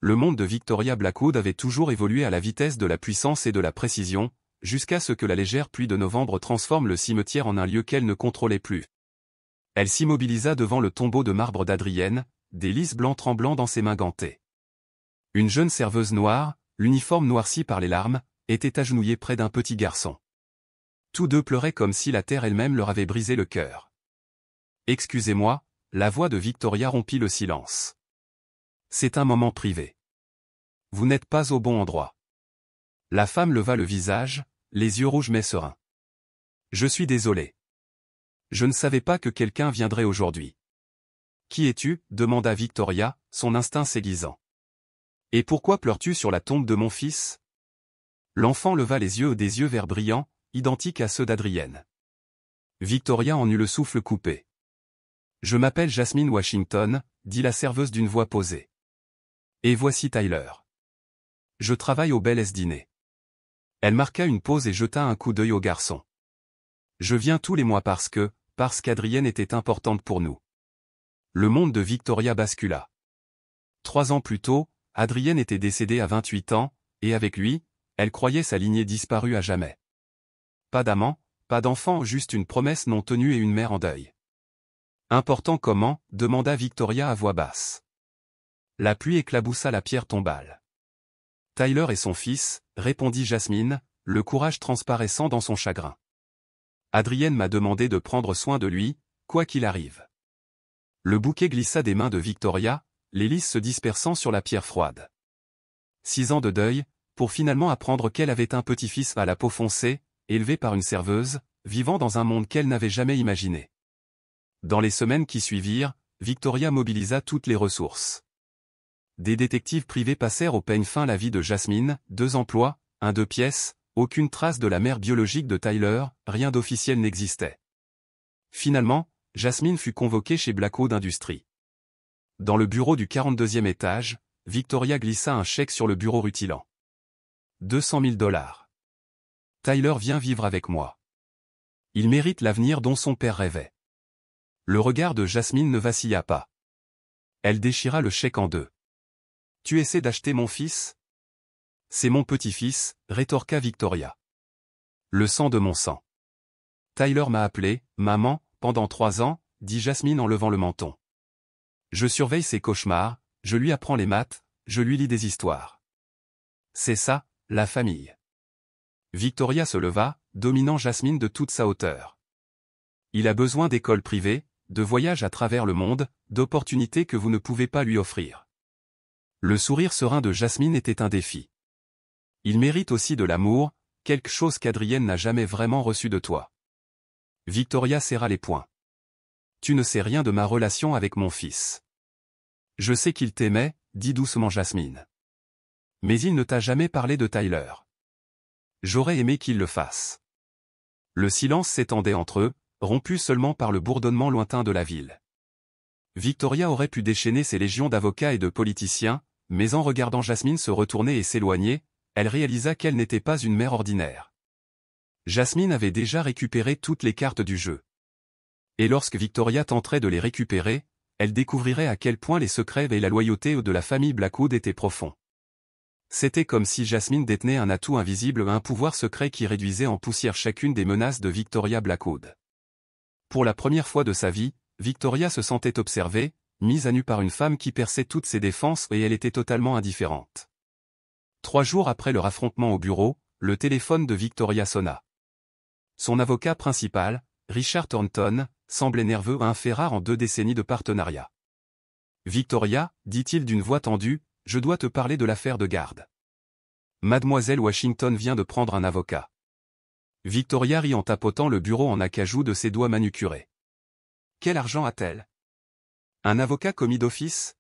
Le monde de Victoria Blackwood avait toujours évolué à la vitesse de la puissance et de la précision, jusqu'à ce que la légère pluie de novembre transforme le cimetière en un lieu qu'elle ne contrôlait plus. Elle s'immobilisa devant le tombeau de marbre d'Adrienne, des lys blancs tremblants dans ses mains gantées. Une jeune serveuse noire, l'uniforme noirci par les larmes, était agenouillée près d'un petit garçon. Tous deux pleuraient comme si la terre elle-même leur avait brisé le cœur. « Excusez-moi », la voix de Victoria rompit le silence. « C'est un moment privé. Vous n'êtes pas au bon endroit. » La femme leva le visage, les yeux rouges mais sereins. « Je suis désolé. Je ne savais pas que quelqu'un viendrait aujourd'hui. »« Qui es-tu » demanda Victoria, son instinct s'aiguisant. « Et pourquoi pleures-tu sur la tombe de mon fils ?» L'enfant leva les yeux des yeux verts brillants, identiques à ceux d'Adrienne. Victoria en eut le souffle coupé. « Je m'appelle Jasmine Washington », dit la serveuse d'une voix posée. « Et voici Tyler. Je travaille au Bel Dîner. » Elle marqua une pause et jeta un coup d'œil au garçon. « Je viens tous les mois parce qu'Adrienne était importante pour nous. » Le monde de Victoria bascula. 3 ans plus tôt, Adrienne était décédée à 28 ans, et avec lui, elle croyait sa lignée disparue à jamais. Pas d'amant, pas d'enfant, juste une promesse non tenue et une mère en deuil. « Important comment » demanda Victoria à voix basse. La pluie éclaboussa la pierre tombale. « Tyler et son fils » répondit Jasmine, le courage transparaissant dans son chagrin. « Adrienne m'a demandé de prendre soin de lui, quoi qu'il arrive. » Le bouquet glissa des mains de Victoria, les lys se dispersant sur la pierre froide. 6 ans de deuil, pour finalement apprendre qu'elle avait un petit-fils à la peau foncée, élevé par une serveuse, vivant dans un monde qu'elle n'avait jamais imaginé. Dans les semaines qui suivirent, Victoria mobilisa toutes les ressources. Des détectives privés passèrent au peigne fin la vie de Jasmine, 2 emplois, 2 pièces, aucune trace de la mère biologique de Tyler, rien d'officiel n'existait. Finalement, Jasmine fut convoquée chez Blackwood Industries. Dans le bureau du 42e étage, Victoria glissa un chèque sur le bureau rutilant. 200 000 $. Tyler vient vivre avec moi. Il mérite l'avenir dont son père rêvait. Le regard de Jasmine ne vacilla pas. Elle déchira le chèque en deux. « Tu essaies d'acheter mon fils ?»« C'est mon petit-fils, » rétorqua Victoria. « Le sang de mon sang. »« Tyler m'a appelé, maman, pendant 3 ans, » dit Jasmine en levant le menton. « Je surveille ses cauchemars, je lui apprends les maths, je lui lis des histoires. C'est ça, la famille. » Victoria se leva, dominant Jasmine de toute sa hauteur. « Il a besoin d'écoles privées, de voyages à travers le monde, d'opportunités que vous ne pouvez pas lui offrir. » Le sourire serein de Jasmine était un défi. « Il mérite aussi de l'amour, quelque chose qu'Adrienne n'a jamais vraiment reçu de toi. » Victoria serra les poings. « Tu ne sais rien de ma relation avec mon fils. »« Je sais qu'il t'aimait, » dit doucement Jasmine. « Mais il ne t'a jamais parlé de Tyler. »« J'aurais aimé qu'il le fasse. » Le silence s'étendait entre eux, rompu seulement par le bourdonnement lointain de la ville. Victoria aurait pu déchaîner ses légions d'avocats et de politiciens, mais en regardant Jasmine se retourner et s'éloigner, elle réalisa qu'elle n'était pas une mère ordinaire. Jasmine avait déjà récupéré toutes les cartes du jeu. Et lorsque Victoria tenterait de les récupérer, elle découvrirait à quel point les secrets et la loyauté de la famille Blackwood étaient profonds. C'était comme si Jasmine détenait un atout invisible, un pouvoir secret qui réduisait en poussière chacune des menaces de Victoria Blackwood. Pour la première fois de sa vie, Victoria se sentait observée, mise à nu par une femme qui perçait toutes ses défenses et elle était totalement indifférente. 3 jours après leur affrontement au bureau, le téléphone de Victoria sonna. Son avocat principal, Richard Thornton, semblait nerveux, un fait rare en 2 décennies de partenariat. « Victoria, » dit-il d'une voix tendue, « je dois te parler de l'affaire de garde. Mademoiselle Washington vient de prendre un avocat. » Victoria rit en tapotant le bureau en acajou de ses doigts manucurés. « Quel argent a-t-elle ? Un avocat commis d'office ? »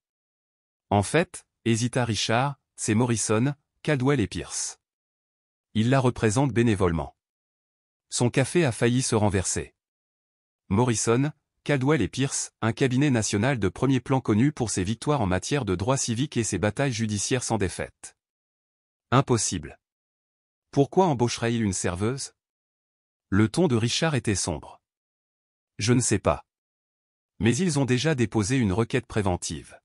En fait, hésita Richard, c'est Morrison, Caldwell et Pierce. Il la représente bénévolement. Son café a failli se renverser. Morrison, Caldwell et Pierce, un cabinet national de premier plan connu pour ses victoires en matière de droit civique et ses batailles judiciaires sans défaite. Impossible. Pourquoi embaucherait-il une serveuse ? Le ton de Richard était sombre. Je ne sais pas. Mais ils ont déjà déposé une requête préventive.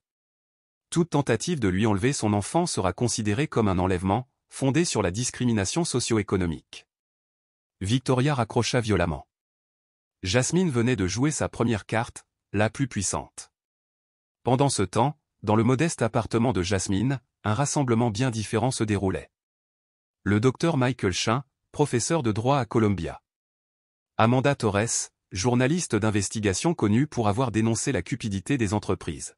Toute tentative de lui enlever son enfant sera considérée comme un enlèvement, fondé sur la discrimination socio-économique. Victoria raccrocha violemment. Jasmine venait de jouer sa première carte, la plus puissante. Pendant ce temps, dans le modeste appartement de Jasmine, un rassemblement bien différent se déroulait. Le docteur Michael Shinn, professeur de droit à Columbia. Amanda Torres, journaliste d'investigation connue pour avoir dénoncé la cupidité des entreprises.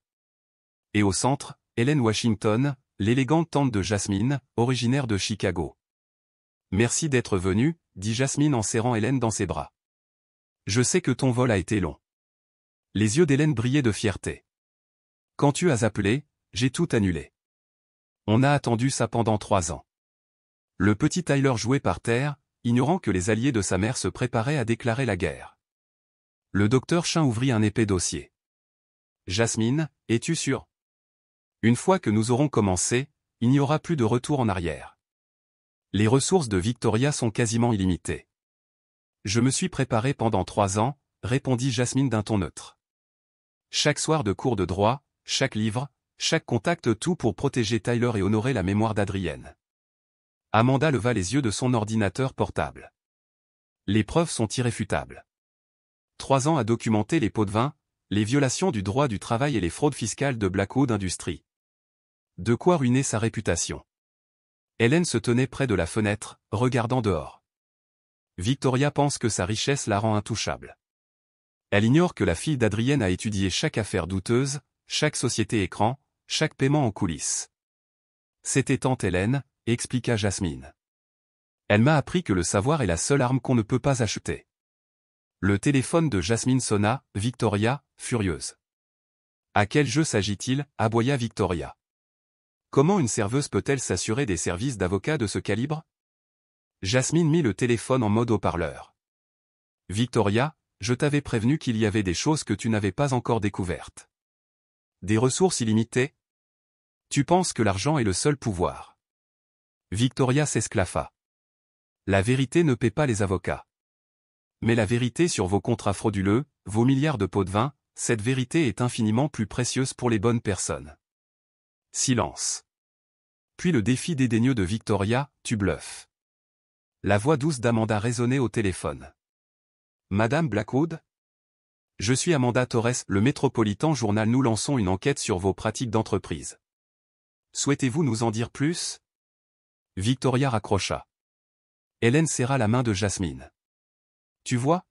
Et au centre, Helen Washington, l'élégante tante de Jasmine, originaire de Chicago. « Merci d'être venue, dit Jasmine en serrant Helen dans ses bras. Je sais que ton vol a été long. Les yeux d'Hélène brillaient de fierté. Quand tu as appelé, j'ai tout annulé. On a attendu ça pendant 3 ans. Le petit Tyler jouait par terre, ignorant que les alliés de sa mère se préparaient à déclarer la guerre. Le docteur Shinn ouvrit un épais dossier. Jasmine, es-tu sûre? Une fois que nous aurons commencé, il n'y aura plus de retour en arrière. Les ressources de Victoria sont quasiment illimitées. Je me suis préparé pendant 3 ans, répondit Jasmine d'un ton neutre. Chaque soir de cours de droit, chaque livre, chaque contact, tout pour protéger Tyler et honorer la mémoire d'Adrienne. Amanda leva les yeux de son ordinateur portable. Les preuves sont irréfutables. 3 ans à documenter les pots de vin, les violations du droit du travail et les fraudes fiscales de Blackwood Industries. De quoi ruiner sa réputation. Hélène se tenait près de la fenêtre, regardant dehors. Victoria pense que sa richesse la rend intouchable. Elle ignore que la fille d'Adrienne a étudié chaque affaire douteuse, chaque société écran, chaque paiement en coulisses. C'était tante Hélène, expliqua Jasmine. Elle m'a appris que le savoir est la seule arme qu'on ne peut pas acheter. Le téléphone de Jasmine sonna, Victoria, furieuse. À quel jeu s'agit-il, aboya Victoria. Comment une serveuse peut-elle s'assurer des services d'avocat de ce calibre? Jasmine mit le téléphone en mode haut-parleur. Victoria, je t'avais prévenu qu'il y avait des choses que tu n'avais pas encore découvertes. Des ressources illimitées? Tu penses que l'argent est le seul pouvoir. Victoria s'esclaffa. La vérité ne paie pas les avocats. Mais la vérité sur vos contrats frauduleux, vos milliards de pots de vin, cette vérité est infiniment plus précieuse pour les bonnes personnes. Silence. Puis le défi dédaigneux de Victoria, tu bluffes. La voix douce d'Amanda résonnait au téléphone. Madame Blackwood? Je suis Amanda Torres, le Metropolitan Journal. Nous lançons une enquête sur vos pratiques d'entreprise. Souhaitez-vous nous en dire plus? Victoria raccrocha. Hélène serra la main de Jasmine. Tu vois?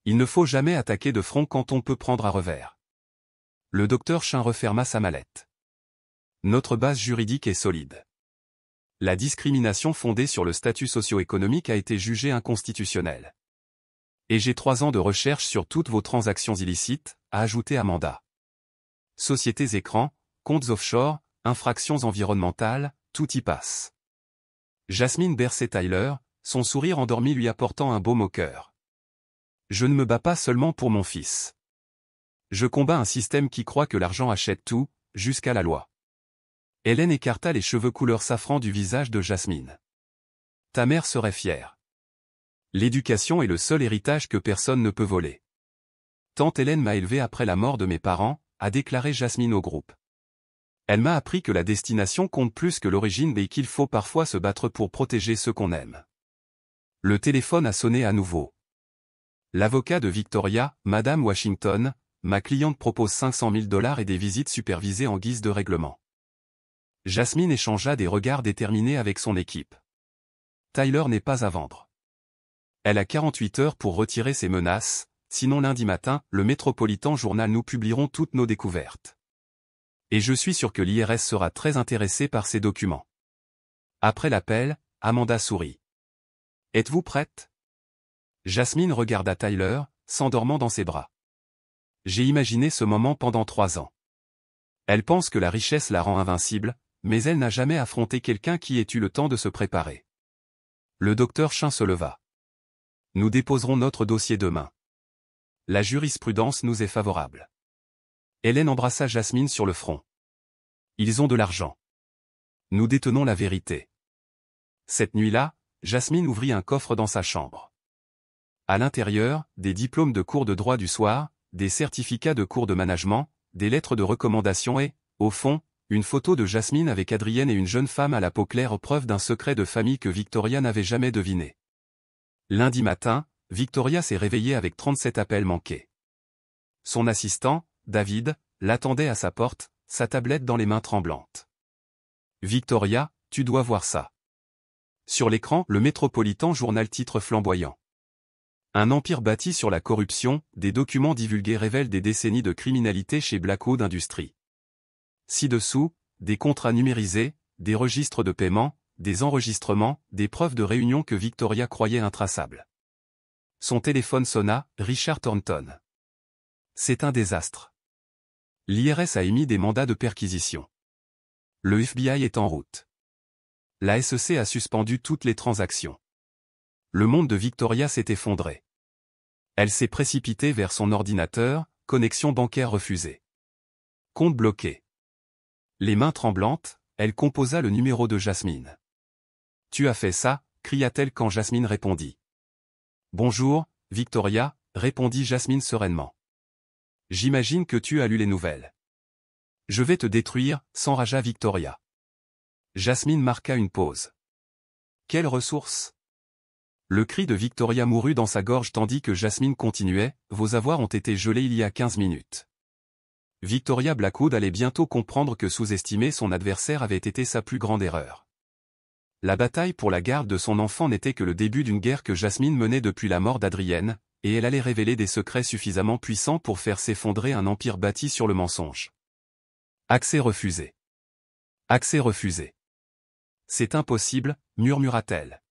Il ne faut jamais attaquer de front quand on peut prendre à revers. Le docteur Shinn referma sa mallette. Notre base juridique est solide. La discrimination fondée sur le statut socio-économique a été jugée inconstitutionnelle. Et j'ai 3 ans de recherche sur toutes vos transactions illicites, a ajouté Amanda. Sociétés écrans, comptes offshore, infractions environnementales, tout y passe. Jasmine berçait Tyler, son sourire endormi lui apportant un baume au cœur. Je ne me bats pas seulement pour mon fils. Je combats un système qui croit que l'argent achète tout, jusqu'à la loi. Hélène écarta les cheveux couleur safran du visage de Jasmine. Ta mère serait fière. L'éducation est le seul héritage que personne ne peut voler. Tante Hélène m'a élevé après la mort de mes parents, a déclaré Jasmine au groupe. Elle m'a appris que la destination compte plus que l'origine et qu'il faut parfois se battre pour protéger ceux qu'on aime. Le téléphone a sonné à nouveau. L'avocat de Victoria, Madame Washington, ma cliente propose $500 000 et des visites supervisées en guise de règlement. Jasmine échangea des regards déterminés avec son équipe. Tyler n'est pas à vendre. Elle a 48 heures pour retirer ses menaces, sinon lundi matin, le Metropolitan Journal nous publierons toutes nos découvertes. Et je suis sûr que l'IRS sera très intéressé par ces documents. Après l'appel, Amanda sourit. Êtes-vous prête? Jasmine regarda Tyler, s'endormant dans ses bras. J'ai imaginé ce moment pendant 3 ans. Elle pense que la richesse la rend invincible, mais elle n'a jamais affronté quelqu'un qui ait eu le temps de se préparer. Le docteur Shinn se leva. Nous déposerons notre dossier demain. La jurisprudence nous est favorable. Hélène embrassa Jasmine sur le front. Ils ont de l'argent. Nous détenons la vérité. Cette nuit-là, Jasmine ouvrit un coffre dans sa chambre. À l'intérieur, des diplômes de cours de droit du soir, des certificats de cours de management, des lettres de recommandation et, au fond, Une photo de Jasmine avec Adrienne et une jeune femme à la peau claire, preuve d'un secret de famille que Victoria n'avait jamais deviné. Lundi matin, Victoria s'est réveillée avec 37 appels manqués. Son assistant, David, l'attendait à sa porte, sa tablette dans les mains tremblantes. « Victoria, tu dois voir ça. » Sur l'écran, le Métropolitan Journal titre flamboyant. Un empire bâti sur la corruption, des documents divulgués révèlent des décennies de criminalité chez Blackwood Industries. Ci-dessous, des contrats numérisés, des registres de paiement, des enregistrements, des preuves de réunions que Victoria croyait intraçables. Son téléphone sonna, Richard Thornton. C'est un désastre. L'IRS a émis des mandats de perquisition. Le FBI est en route. La SEC a suspendu toutes les transactions. Le monde de Victoria s'est effondré. Elle s'est précipitée vers son ordinateur, connexion bancaire refusée. Compte bloqué. Les mains tremblantes, elle composa le numéro de Jasmine. « Tu as fait ça » cria-t-elle quand Jasmine répondit. « Bonjour, Victoria » répondit Jasmine sereinement. « J'imagine que tu as lu les nouvelles. »« Je vais te détruire » s'enragea Victoria. Jasmine marqua une pause. « Quelle ressource ?» Le cri de Victoria mourut dans sa gorge tandis que Jasmine continuait, « Vos avoirs ont été gelés il y a 15 minutes. » Victoria Blackwood allait bientôt comprendre que sous-estimer son adversaire avait été sa plus grande erreur. La bataille pour la garde de son enfant n'était que le début d'une guerre que Jasmine menait depuis la mort d'Adrienne, et elle allait révéler des secrets suffisamment puissants pour faire s'effondrer un empire bâti sur le mensonge. Accès refusé. Accès refusé. C'est impossible, murmura-t-elle.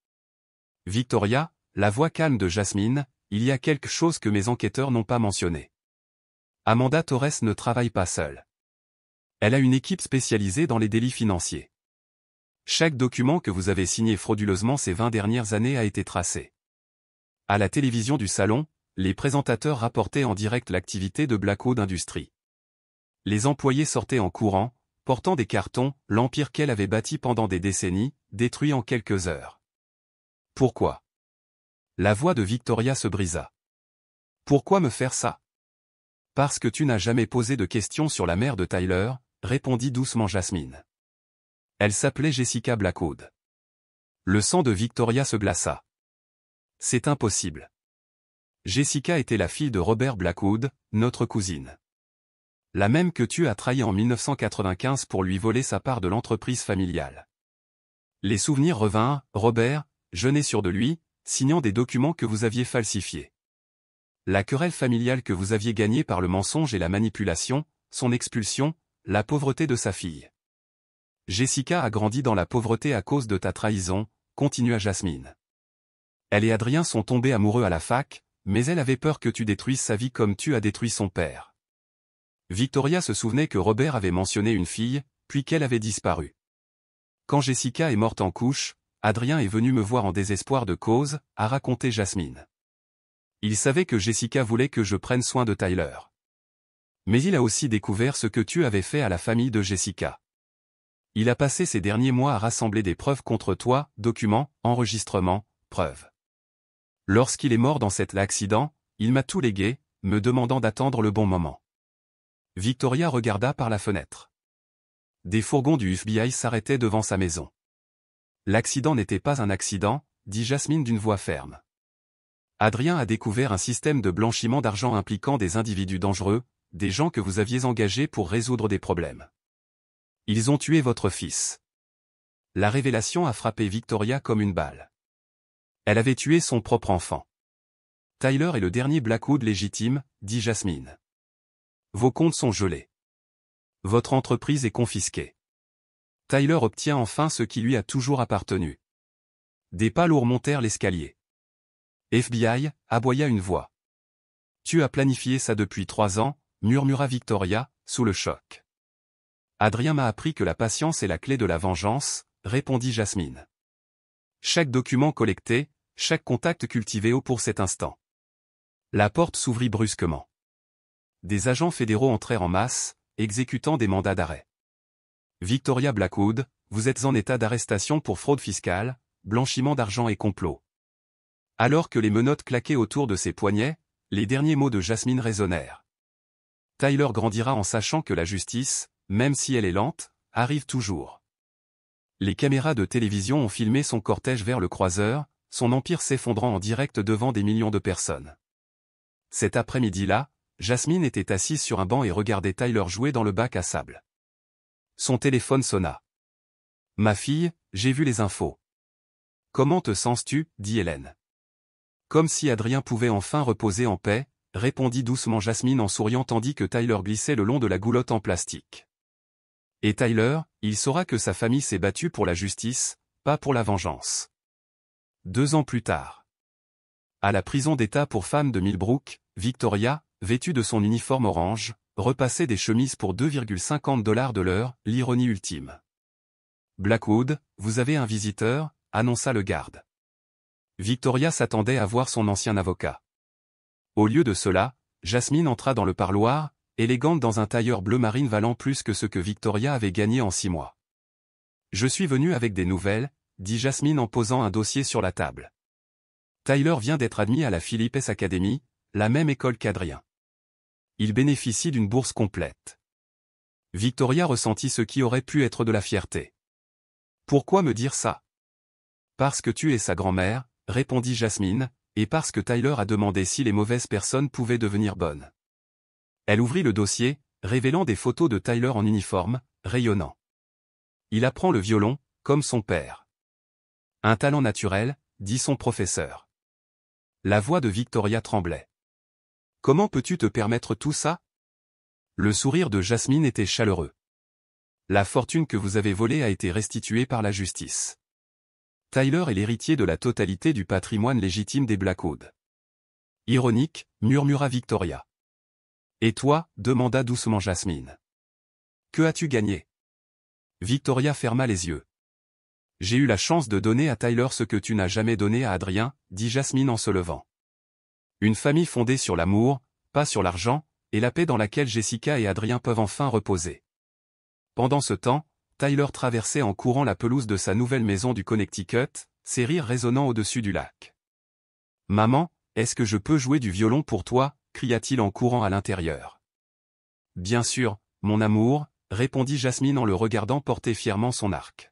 Victoria, la voix calme de Jasmine, il y a quelque chose que mes enquêteurs n'ont pas mentionné. Amanda Torres ne travaille pas seule. Elle a une équipe spécialisée dans les délits financiers. Chaque document que vous avez signé frauduleusement ces 20 dernières années a été tracé. À la télévision du salon, les présentateurs rapportaient en direct l'activité de Blackwood Industries. Les employés sortaient en courant, portant des cartons, l'empire qu'elle avait bâti pendant des décennies, détruit en quelques heures. Pourquoi? La voix de Victoria se brisa. Pourquoi me faire ça? Parce que tu n'as jamais posé de questions sur la mère de Tyler, répondit doucement Jasmine. Elle s'appelait Jessica Blackwood. Le sang de Victoria se glaça. C'est impossible. Jessica était la fille de Robert Blackwood, notre cousine. La même que tu as trahi en 1995 pour lui voler sa part de l'entreprise familiale. Les souvenirs revinrent, Robert, jeûnait sûr de lui, signant des documents que vous aviez falsifiés. La querelle familiale que vous aviez gagnée par le mensonge et la manipulation, son expulsion, la pauvreté de sa fille. Jessica a grandi dans la pauvreté à cause de ta trahison, continua Jasmine. Elle et Adrien sont tombés amoureux à la fac, mais elle avait peur que tu détruises sa vie comme tu as détruit son père. Victoria se souvenait que Robert avait mentionné une fille, puis qu'elle avait disparu. Quand Jessica est morte en couche, Adrien est venu me voir en désespoir de cause, a raconté Jasmine. Il savait que Jessica voulait que je prenne soin de Tyler. Mais il a aussi découvert ce que tu avais fait à la famille de Jessica. Il a passé ces derniers mois à rassembler des preuves contre toi, documents, enregistrements, preuves. Lorsqu'il est mort dans cet accident, il m'a tout légué, me demandant d'attendre le bon moment. Victoria regarda par la fenêtre. Des fourgons du FBI s'arrêtaient devant sa maison. L'accident n'était pas un accident, dit Jasmine d'une voix ferme. Adrien a découvert un système de blanchiment d'argent impliquant des individus dangereux, des gens que vous aviez engagés pour résoudre des problèmes. Ils ont tué votre fils. La révélation a frappé Victoria comme une balle. Elle avait tué son propre enfant. Tyler est le dernier Blackwood légitime, dit Jasmine. Vos comptes sont gelés. Votre entreprise est confisquée. Tyler obtient enfin ce qui lui a toujours appartenu. Des pas lourds montèrent l'escalier. FBI, aboya une voix. Tu as planifié ça depuis 3 ans, murmura Victoria, sous le choc. Adrien m'a appris que la patience est la clé de la vengeance, répondit Jasmine. Chaque document collecté, chaque contact cultivé pour cet instant. La porte s'ouvrit brusquement. Des agents fédéraux entrèrent en masse, exécutant des mandats d'arrêt. Victoria Blackwood, vous êtes en état d'arrestation pour fraude fiscale, blanchiment d'argent et complot. Alors que les menottes claquaient autour de ses poignets, les derniers mots de Jasmine résonnèrent. Tyler grandira en sachant que la justice, même si elle est lente, arrive toujours. Les caméras de télévision ont filmé son cortège vers le croiseur, son empire s'effondrant en direct devant des millions de personnes. Cet après-midi-là, Jasmine était assise sur un banc et regardait Tyler jouer dans le bac à sable. Son téléphone sonna. « Ma fille, j'ai vu les infos. »« Comment te sens-tu » dit Hélène. « Comme si Adrien pouvait enfin reposer en paix », répondit doucement Jasmine en souriant tandis que Tyler glissait le long de la goulotte en plastique. Et Tyler, il saura que sa famille s'est battue pour la justice, pas pour la vengeance. 2 ans plus tard. À la prison d'État pour femmes de Millbrook, Victoria, vêtue de son uniforme orange, repassait des chemises pour 2,50 $ de l'heure, l'ironie ultime. « Blackwood, vous avez un visiteur » annonça le garde. Victoria s'attendait à voir son ancien avocat. Au lieu de cela, Jasmine entra dans le parloir, élégante dans un tailleur bleu marine valant plus que ce que Victoria avait gagné en 6 mois. « Je suis venue avec des nouvelles » dit Jasmine en posant un dossier sur la table. Tyler vient d'être admis à la Philippes Academy, la même école qu'Adrien. Il bénéficie d'une bourse complète. Victoria ressentit ce qui aurait pu être de la fierté. « Pourquoi me dire ça ?»« Parce que tu es sa grand-mère, » répondit Jasmine, et parce que Tyler a demandé si les mauvaises personnes pouvaient devenir bonnes. Elle ouvrit le dossier, révélant des photos de Tyler en uniforme, rayonnant. Il apprend le violon, comme son père. Un talent naturel, dit son professeur. La voix de Victoria tremblait. Comment peux-tu te permettre tout ça? Le sourire de Jasmine était chaleureux. La fortune que vous avez volée a été restituée par la justice. Tyler est l'héritier de la totalité du patrimoine légitime des Blackwood. Ironique, murmura Victoria. Et toi, demanda doucement Jasmine. Que as-tu gagné? Victoria ferma les yeux. J'ai eu la chance de donner à Tyler ce que tu n'as jamais donné à Adrien, dit Jasmine en se levant. Une famille fondée sur l'amour, pas sur l'argent, et la paix dans laquelle Jessica et Adrien peuvent enfin reposer. Pendant ce temps, Tyler traversait en courant la pelouse de sa nouvelle maison du Connecticut, ses rires résonnant au-dessus du lac. « Maman, est-ce que je peux jouer du violon pour toi » cria-t-il en courant à l'intérieur. « Bien sûr, mon amour » répondit Jasmine en le regardant porter fièrement son arc.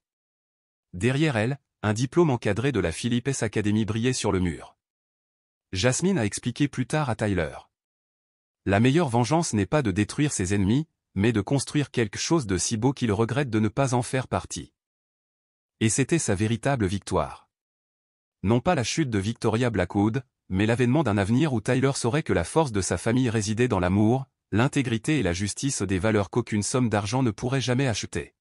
Derrière elle, un diplôme encadré de la Philippes Academy brillait sur le mur. Jasmine a expliqué plus tard à Tyler. La meilleure vengeance n'est pas de détruire ses ennemis, mais de construire quelque chose de si beau qu'il regrette de ne pas en faire partie. Et c'était sa véritable victoire. Non pas la chute de Victoria Blackwood, mais l'avènement d'un avenir où Tyler saurait que la force de sa famille résidait dans l'amour, l'intégrité et la justice, des valeurs qu'aucune somme d'argent ne pourrait jamais acheter.